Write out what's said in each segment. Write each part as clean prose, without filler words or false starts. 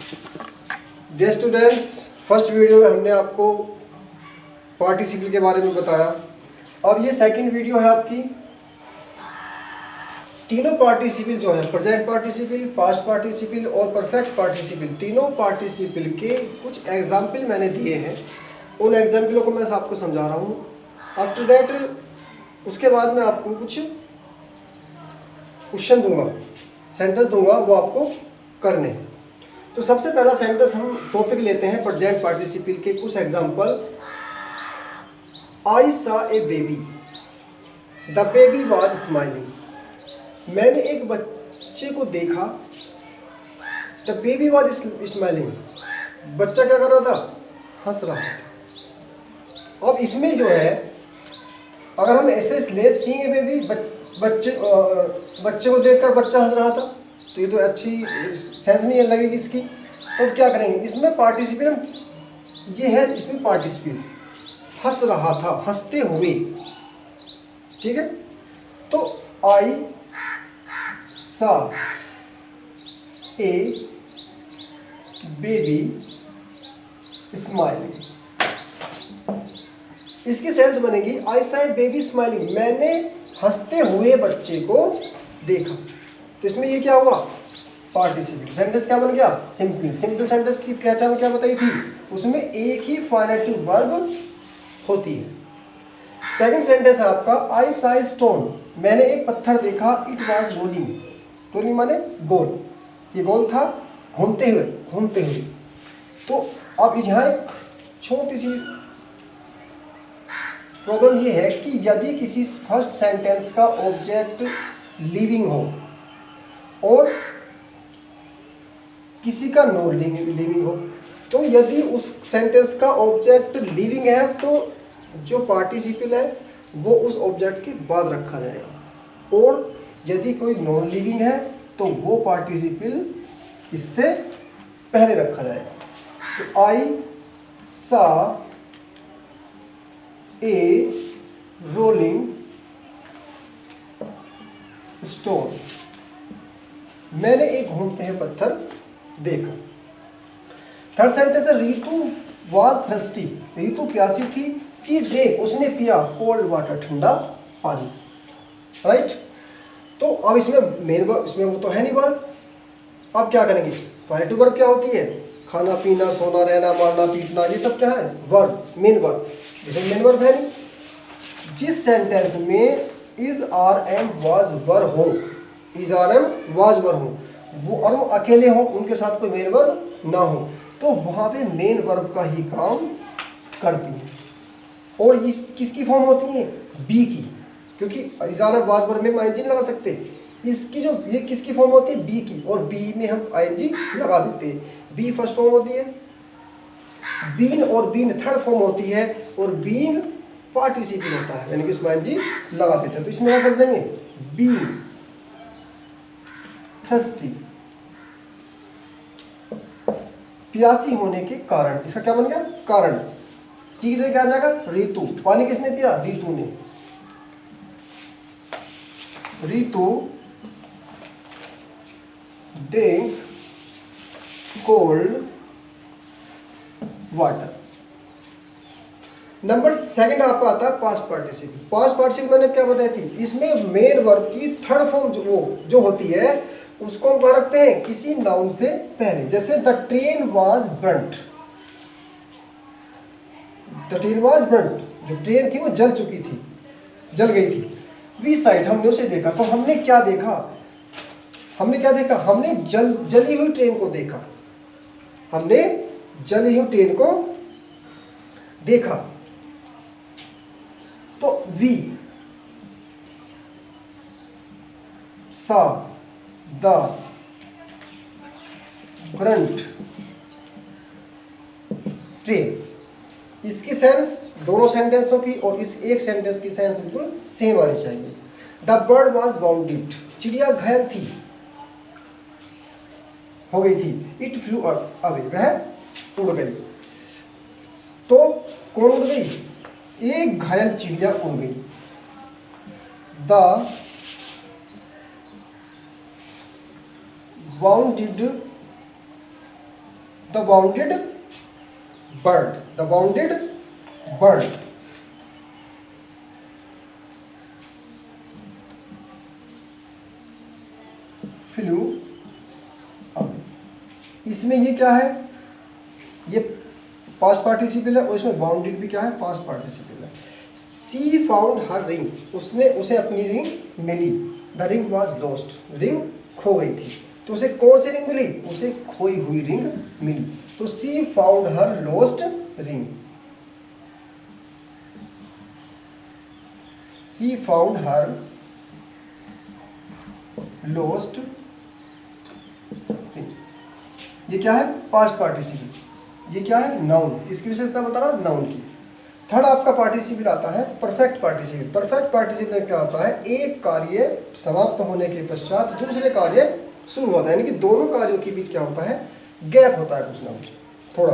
Dear students, first video में हमने आपको पार्टिसिपल के बारे में बताया। अब ये सेकंड वीडियो है आपकी। तीनों पार्टिसिपल जो है, प्रेजेंट पार्टिसिपल, पास्ट पार्टिसिपल और परफेक्ट पार्टिसिपल, तीनों पार्टिसिपल के कुछ एग्जाम्पल मैंने दिए हैं। उन एग्जाम्पलों को मैं आपको समझा रहा हूँ। आफ्टर दैट उसके बाद मैं आपको कुछ क्वेश्चन दूंगा, सेंटेंस दूंगा, वो आपको करने हैं। तो सबसे पहला सेंटेंस हम टॉपिक लेते हैं प्रेजेंट पार्टिसिपल के कुछ example. I saw a baby, the baby was smiling. मैंने एक बच्चे को देखा, द बेबी वाज स्माइलिंग। बच्चा क्या कर रहा था? हंस रहा था। अब इसमें जो है, अगर हम ऐसे ले सीइंग ए बेबी, बच्चे को देखकर बच्चा हंस रहा था, तो ये तो अच्छी सेंस नहीं लगेगी इसकी। तो क्या करेंगे, इसमें पार्टिसिपल ये है, इसमें पार्टिसिपल हंस रहा था, हंसते हुए। ठीक है, तो आई सा ए बेबी स्माइलिंग। इसकी सेंस बनेगी आई सा ए बेबी स्माइलिंग। मैंने हंसते हुए बच्चे को देखा। तो इसमें ये क्या हुआ? पार्टिसिपल। सेंटेंस क्या बन गया? सिंपल। सिंपल सेंटेंस की पहचान क्या बताई थी? उसमें एक ही फाइनेटिव वर्ब होती है। सेकंड सेंटेंस है आपका आई सा ए स्टोन। मैंने एक पत्थर देखा, इट वाज रोलिंग। रोलिंग माने गोल, ये गोल था, घूमते हुए, घूमते हुए। तो अब यहाँ एक छोटी सी प्रॉब्लम ये है कि यदि किसी फर्स्ट सेंटेंस का ऑब्जेक्ट लिविंग हो और किसी का नॉन लिविंग हो, तो यदि उस सेंटेंस का ऑब्जेक्ट लिविंग है तो जो पार्टिसिपल है वो उस ऑब्जेक्ट के बाद रखा जाएगा, और यदि कोई नॉन लिविंग है तो वो पार्टिसिपल इससे पहले रखा जाएगा। तो आई सा ए रोलिंग स्टोन। मैंने एक घूमते हैं पत्थर देखा। थर्ड सेंटेंस है रीतू वाज थर्स्टी। रीतु प्यासी थी, सी ड्रेक, उसने पिया कोल्ड वाटर, ठंडा पानी। राइट। तो अब इसमें मेन वर्ब, इसमें वो तो है नहीं वर्ब। अब क्या करेंगे? पॉजिटिव वर्ब क्या होती है? खाना पीना, सोना, रहना, मारना, पीटना, ये सब क्या है? Verb, main verb. इसमें मेन वर्ब है नहीं। जिस सेंटेंस में is are am was were हो, is are am was were हो, वो और वो अकेले हो, उनके साथ कोई मेन वर्ब ना हो, तो वहां पे मेन वर्ब का ही काम करती है। और इस किसकी फॉर्म होती है? बी की, क्योंकि is are am was were में आईएनजी लगा सकते। इसकी जो ये किसकी फॉर्म होती है? बी की, और बी में हम आईएनजी लगा देते हैं। बी फर्स्ट फॉर्म होती है, बीन और बीन थर्ड फॉर्म होती है, और बीन पार्टिसिपल होता है, यानी कि उसमें आईएनजी लगा देते हैं। तो इसमें क्या कर देंगे? बीन थर्स्टी, प्यासी होने के कारण। इसका क्या बन गया? कारण। सी से क्या आ जाएगा? ऋतु। पानी किसने पिया? ऋतु ने। Ritu drink cold water. Number second आपका आता है पास्ट पार्टिसिपल। पास्ट पार्टिसिपल मैंने क्या बताई थी? इसमें मेन वर्ब की थर्ड फॉर्म जो होती है उसको हम क्या रखते हैं? किसी नाउन से पहले। जैसे the train was burnt, the train was burnt, जो ट्रेन थी वो जल चुकी थी, जल गई थी। वी साइड, हमने उसे देखा। तो हमने क्या देखा? हमने क्या देखा? हमने जली हुई ट्रेन को देखा। हमने जली हुई ट्रेन को देखा। तो we saw the burnt train. इसकी सेंस दोनों सेंटेंसों की और इस एक सेंटेंस की सेंस बिल्कुल सेम आनी चाहिए। द बर्ड वॉज वाउंडेड, चिड़िया घायल थी, हो गई थी। इट फ्लू अवे, वह उड़ गई। तो कौन उड़ गई? एक घायल चिड़िया उड़ गई। The wounded the bounded bird, the bounded bird. Flu, इसमें ये क्या है, ये पास्ट पार्टिसिपल है और इसमें बाउंडेड भी क्या है, पास्ट पार्टिसिपल है। सी फाउंड हर रिंग, उसने उसे अपनी रिंग मिली। The ring was lost, ring खो गई थी। तो उसे कौन सी रिंग मिली, उसे खोई हुई रिंग मिली। तो सी फाउंड हर लॉस्ट रिंग, सी फाउंड हर लॉस्ट रिंग। ये क्या है, पास्ट पार्टिसिपल। ये क्या है, नाउन। इसकी विशेषता बता रहा, नाउन की। थर्ड आपका पार्टिसिपल आता है परफेक्ट पार्टिसिपल। परफेक्ट पार्टिसिपल में क्या होता है, एक कार्य समाप्त होने के पश्चात दूसरे कार्य शुरू होता है, यानी कि दोनों कार्यों के बीच क्या होता है, गैप होता है कुछ ना कुछ थोड़ा।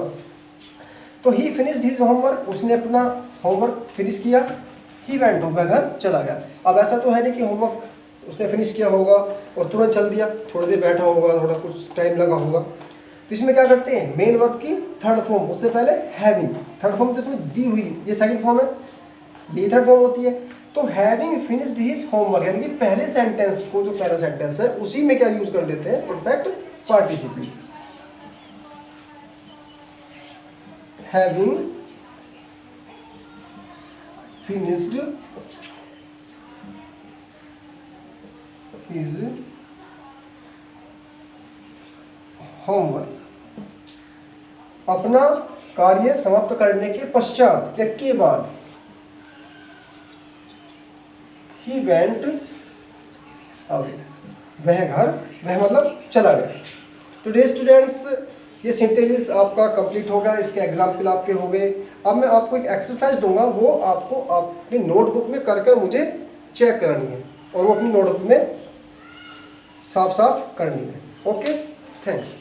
तो ही फिनिश्ड हिज होमवर्क, उसने अपना होमवर्क फिनिश किया। ही वेंट होम, घर चला गया। अब ऐसा तो है नहीं कि होमवर्क उसने फिनिश किया होगा और तुरंत चल दिया, थोड़ी देर बैठा होगा, थोड़ा कुछ टाइम लगा होगा। तो इसमें क्या करते हैं, मेन वर्ब की थर्ड फॉर्म, उससे पहले हैविंग। थर्ड फॉर्म तो इसमें दी हुई, ये सेकंड फॉर्म है, ये थर्ड फॉर्म होती है। तो हैविंग फिनिश्ड हिज होमवर्क, यानी कि पहले सेंटेंस को, जो पहला सेंटेंस है उसी में क्या यूज कर देते हैं, perfect participle. Having finished his homework, अपना कार्य समाप्त करने के पश्चात या के बाद। ही वेंट अवे, वह घर, वह मतलब चला गया। तो डे स्टूडेंट्स, ये सेंटेंस आपका कंप्लीट होगा, इसके एग्जाम्पल आपके हो गए। अब मैं आपको एक एक्सरसाइज दूंगा, वो आपको अपनी नोटबुक में कर कर मुझे चेक करनी है और वो अपनी नोटबुक में साफ साफ करनी है। Okay, thanks.